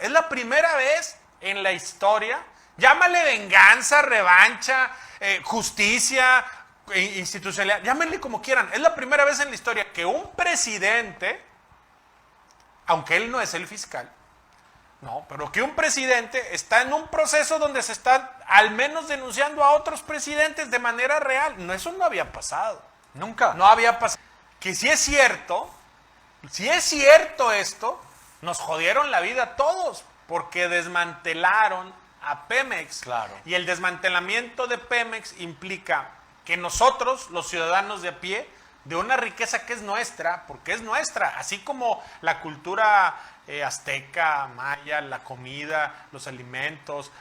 Es la primera vez en la historia, llámale venganza, revancha, justicia, institucionalidad, llámenle como quieran. Es la primera vez en la historia que un presidente, aunque él no es el fiscal, no, pero que un presidente está en un proceso donde se está al menos denunciando a otros presidentes de manera real. No, eso no había pasado. Nunca. No había pasado. Que si es cierto esto, nos jodieron la vida a todos, porque desmantelaron a Pemex. Claro. Y el desmantelamiento de Pemex implica que nosotros, los ciudadanos de a pie, de una riqueza que es nuestra, porque es nuestra, así como la cultura azteca, maya, la comida, los alimentos,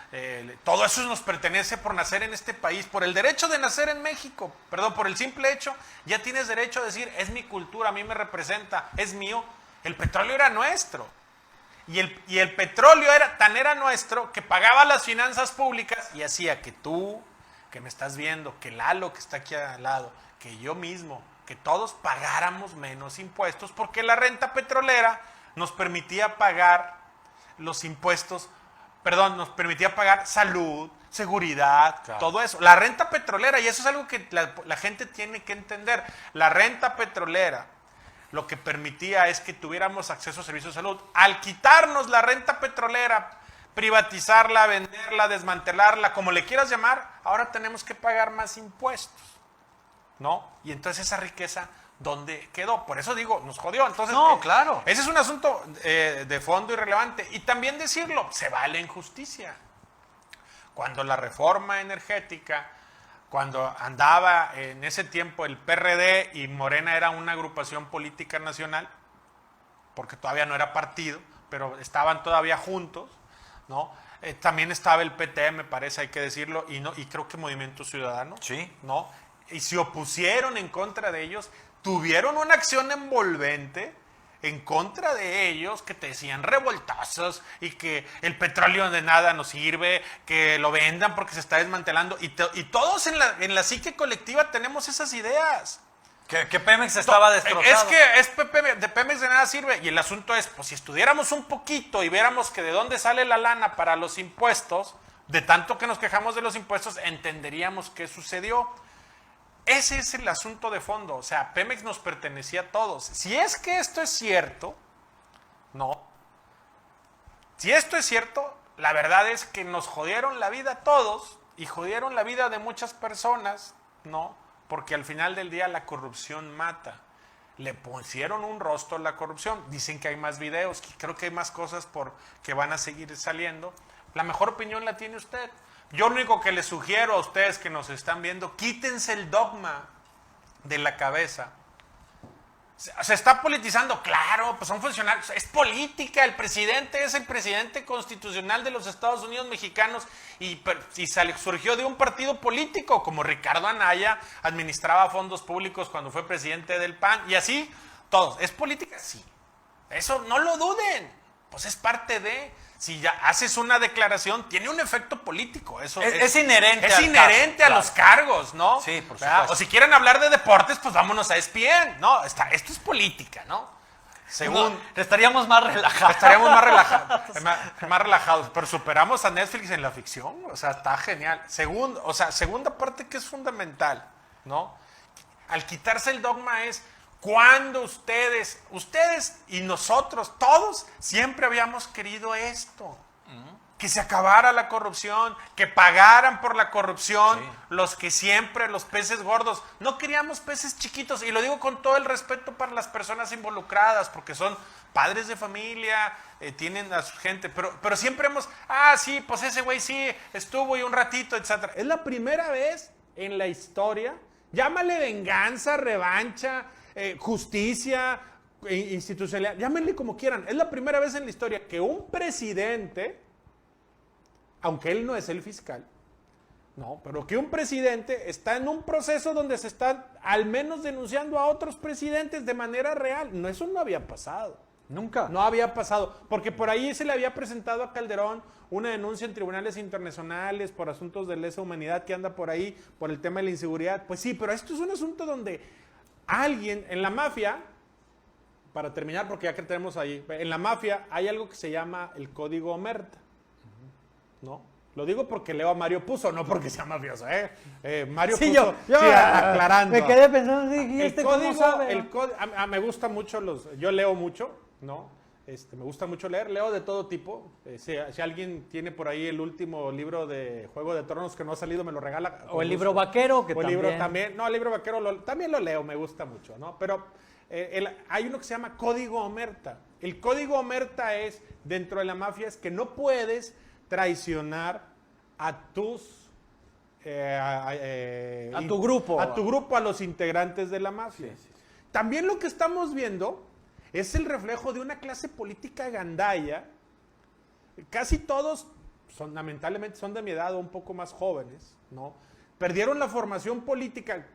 todo eso nos pertenece por nacer en este país, por el derecho de nacer en México, perdón, por el simple hecho, ya tienes derecho a decir, es mi cultura, a mí me representa, es mío. El petróleo era nuestro. Y el petróleo era nuestro que pagaba las finanzas públicas y hacía que tú, que me estás viendo, que Lalo, que está aquí al lado, que yo mismo, que todos pagáramos menos impuestos, porque la renta petrolera nos permitía pagar los impuestos, nos permitía pagar salud, seguridad, claro, todo eso. La renta petrolera, y eso es algo que la gente tiene que entender, la renta petrolera lo que permitía es que tuviéramos acceso a servicios de salud. Al quitarnos la renta petrolera, privatizarla, venderla, desmantelarla, como le quieras llamar, ahora tenemos que pagar más impuestos, ¿no? Y entonces esa riqueza, ¿dónde quedó? Por eso digo, nos jodió. Entonces, no, claro. Ese es un asunto de fondo irrelevante. Y también decirlo, se vale en justicia. Cuando la reforma energética, cuando andaba en ese tiempo el PRD y Morena era una agrupación política nacional, porque todavía no era partido, pero estaban todavía juntos, ¿no? También estaba el PT, me parece, hay que decirlo, y creo que Movimiento Ciudadano, sí, ¿no? Y se opusieron en contra de ellos, tuvieron una acción envolvente en contra de ellos, que te decían revoltosos y que el petróleo de nada nos sirve, que lo vendan porque se está desmantelando, y todos en la psique colectiva tenemos esas ideas. Que Pemex estaba destrozado. Es que de Pemex de nada sirve. Y el asunto es, pues si estudiáramos un poquito y viéramos que de dónde sale la lana para los impuestos, de tanto que nos quejamos de los impuestos, entenderíamos qué sucedió. Ese es el asunto de fondo. O sea, Pemex nos pertenecía a todos. Si es que esto es cierto, no. Si esto es cierto, la verdad es que nos jodieron la vida a todos y jodieron la vida de muchas personas, ¿no? Porque al final del día la corrupción mata. Le pusieron un rostro a la corrupción. Dicen que hay más videos, que creo que hay más cosas que van a seguir saliendo. La mejor opinión la tiene usted. Yo lo único que les sugiero a ustedes que nos están viendo, quítense el dogma de la cabeza. Se está politizando, claro, pues son funcionarios, es política, el presidente es el presidente constitucional de los Estados Unidos mexicanos y surgió de un partido político, como Ricardo Anaya administraba fondos públicos cuando fue presidente del PAN, y así todos. ¿Es política? Sí. Eso no lo duden, pues es parte de... Si ya haces una declaración, tiene un efecto político. Eso es inherente. Es inherente a los cargos, ¿no? Sí, por supuesto. O si quieren hablar de deportes, pues vámonos a ESPN, ¿no? Esto es política, ¿no? Según estaríamos más relajados. Estaríamos más relajados, pero superamos a Netflix en la ficción, o sea, está genial. Segunda parte que es fundamental, ¿no? Al quitarse el dogma es cuando ustedes y nosotros, todos, siempre habíamos querido esto. Que se acabara la corrupción, que pagaran por la corrupción, sí, los peces gordos. No queríamos peces chiquitos, y lo digo con todo el respeto para las personas involucradas, porque son padres de familia, tienen a su gente, pero siempre sí, pues ese güey sí, estuvo y un ratito, etc. Es la primera vez en la historia, llámale venganza, revancha, justicia, institucionalidad, llámenle como quieran, es la primera vez en la historia que un presidente, aunque él no es el fiscal, no, pero que un presidente está en un proceso donde se están al menos denunciando a otros presidentes de manera real. No, eso no había pasado. Nunca. No había pasado, porque por ahí se le había presentado a Calderón una denuncia en tribunales internacionales por asuntos de lesa humanidad que anda por ahí, por el tema de la inseguridad. Pues sí, pero esto es un asunto donde alguien en la mafia para terminar, porque ya que tenemos ahí, en la mafia hay algo que se llama el código Omerta, ¿no? Lo digo porque leo a Mario Puzo, no porque sea mafioso, Mario Sí, Puzo, yo sí, aclarando. me quedé pensando, ¿y El este cómo código, sabe? me gusta mucho yo leo mucho, ¿no? Me gusta mucho leer, leo de todo tipo. Si alguien tiene por ahí el último libro de Juego de Tronos que no ha salido, me lo regala. O el libro vaquero, que o el también. libro también. No, el libro vaquero también lo leo, me gusta mucho, ¿no? Pero hay uno que se llama Código Omerta. El Código Omerta es, dentro de la mafia, es que no puedes traicionar a tus... a tu grupo. A tu grupo, a los integrantes de la mafia. Sí. También lo que estamos viendo es el reflejo de una clase política gandaya. Casi todos, lamentablemente, son de mi edad o un poco más jóvenes, ¿no? Perdieron la formación política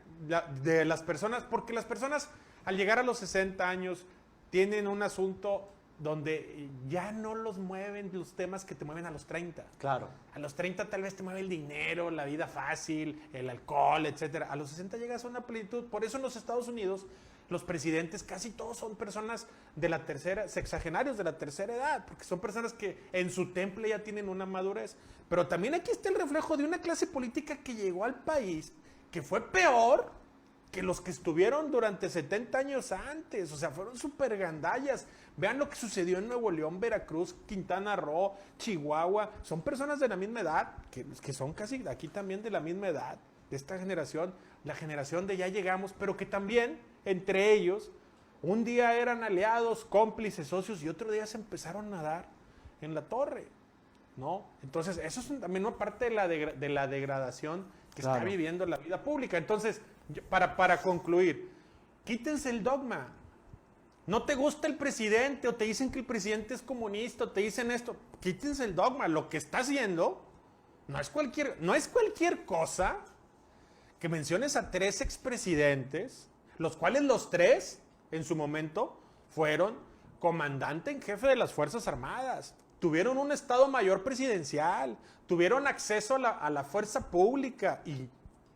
de las personas, porque las personas, al llegar a los 60 años, tienen un asunto donde ya no los mueven los temas que te mueven a los 30. Claro. A los 30 tal vez te mueve el dinero, la vida fácil, el alcohol, etcétera. A los 60 llegas a una plenitud. Por eso en los Estados Unidos los presidentes casi todos son personas de la tercera, sexagenarios de la tercera edad, porque son personas que en su temple ya tienen una madurez. Pero también aquí está el reflejo de una clase política que llegó al país, que fue peor que los que estuvieron durante 70 años antes. O sea, fueron súper gandallas. Vean lo que sucedió en Nuevo León, Veracruz, Quintana Roo, Chihuahua. Son personas de la misma edad, que son casi aquí también de la misma edad, de esta generación, la generación de ya llegamos, pero que también entre ellos un día eran aliados, cómplices, socios, y otro día se empezaron a dar en la torre, ¿no? Entonces, eso es también una parte de la degradación que está viviendo la vida pública. Entonces, para concluir, quítense el dogma. No te gusta el presidente, o te dicen que el presidente es comunista, o te dicen esto, quítense el dogma. Lo que está haciendo no es cualquier cosa que menciones a 3 expresidentes, los cuales los 3, en su momento, fueron comandante en jefe de las Fuerzas Armadas, tuvieron un Estado Mayor presidencial, tuvieron acceso a la fuerza pública, y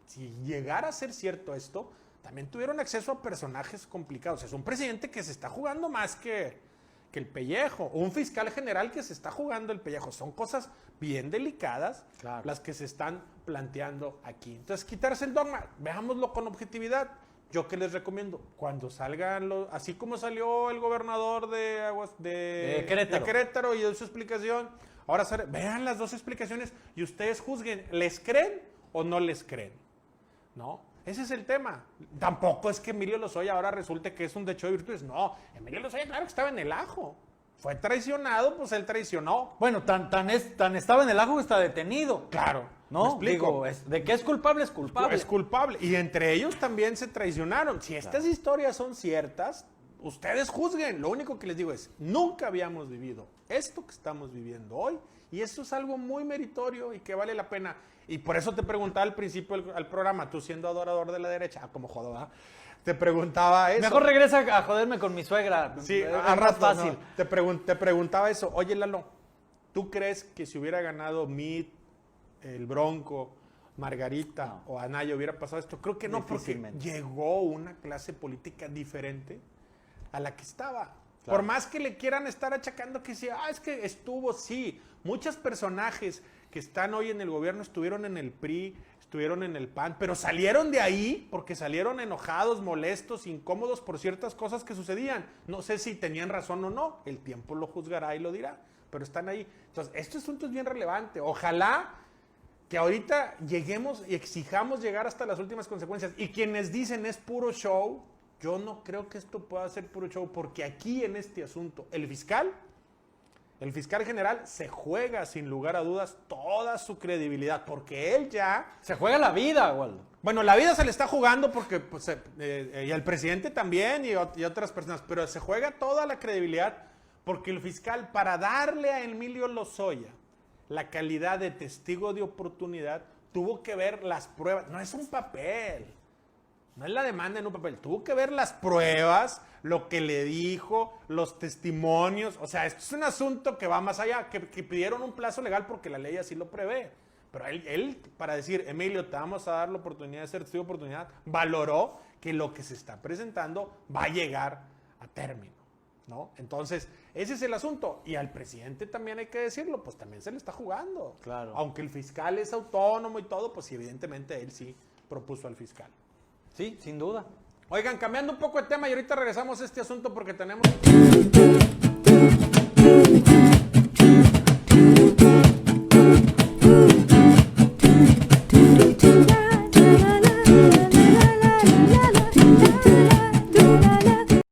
si llegara a ser cierto esto, también tuvieron acceso a personajes complicados. Es un presidente que se está jugando más que el pellejo, o un fiscal general que se está jugando el pellejo. Son cosas bien delicadas, claro, las que se están planteando aquí. Entonces, quitarse el dogma, veámoslo con objetividad. Yo que les recomiendo, cuando salgan así como salió el gobernador de Querétaro y dio su explicación, ahora vean las 2 explicaciones y ustedes juzguen, ¿les creen o no les creen? ¿No? Ese es el tema. Tampoco es que Emilio Lozoya ahora resulte que es un decho de virtudes. No, Emilio Lozoya claro que estaba en el ajo. Fue traicionado, pues él traicionó. Bueno, tan estaba en el ajo que está detenido. Claro. ¿No? Digo, de que es culpable, es culpable. Es culpable. Y entre ellos también se traicionaron. Si estas historias son ciertas, ustedes juzguen. Lo único que les digo es, nunca habíamos vivido esto que estamos viviendo hoy. Y esto es algo muy meritorio y que vale la pena. Y por eso te preguntaba al principio al programa, tú siendo adorador de la derecha, como jodo, ¿verdad? Te preguntaba eso. Mejor regresa a joderme con mi suegra. Sí, es a más rato. fácil. No, te preguntaba eso. Oye, Lalo, ¿tú crees que si hubiera ganado Meade, el Bronco, Margarita o Anaya hubiera pasado esto? Creo que no, porque llegó una clase política diferente a la que estaba. Claro. Por más que le quieran estar achacando que sí, es que estuvo, sí. Muchos personajes que están hoy en el gobierno estuvieron en el PRI, estuvieron en el PAN, pero salieron de ahí porque salieron enojados, molestos, incómodos por ciertas cosas que sucedían. No sé si tenían razón o no, el tiempo lo juzgará y lo dirá, pero están ahí. Entonces, este asunto es bien relevante. Ojalá que ahorita lleguemos y exijamos llegar hasta las últimas consecuencias. Y quienes dicen es puro show, yo no creo que esto pueda ser puro show, porque aquí en este asunto, el fiscal general se juega sin lugar a dudas toda su credibilidad, porque él ya... Se juega la vida, Waldo. Bueno, la vida se le está jugando porque pues, y el presidente también y otras personas, pero se juega toda la credibilidad porque el fiscal, para darle a Emilio Lozoya la calidad de testigo de oportunidad, tuvo que ver las pruebas. No es un papel. No es la demanda en un papel. Tuvo que ver las pruebas, lo que le dijo, los testimonios. O sea, esto es un asunto que va más allá, que pidieron un plazo legal porque la ley así lo prevé. Pero él, para decir, Emilio, te vamos a dar la oportunidad de ser testigo de oportunidad, valoró que lo que se está presentando va a llegar a término. ¿no? Entonces, ese es el asunto. Y al presidente también hay que decirlo, pues también se le está jugando. Claro. Aunque el fiscal es autónomo y todo, pues sí, evidentemente él sí propuso al fiscal. Sí, sin duda. Oigan, cambiando un poco de tema y ahorita regresamos a este asunto porque tenemos...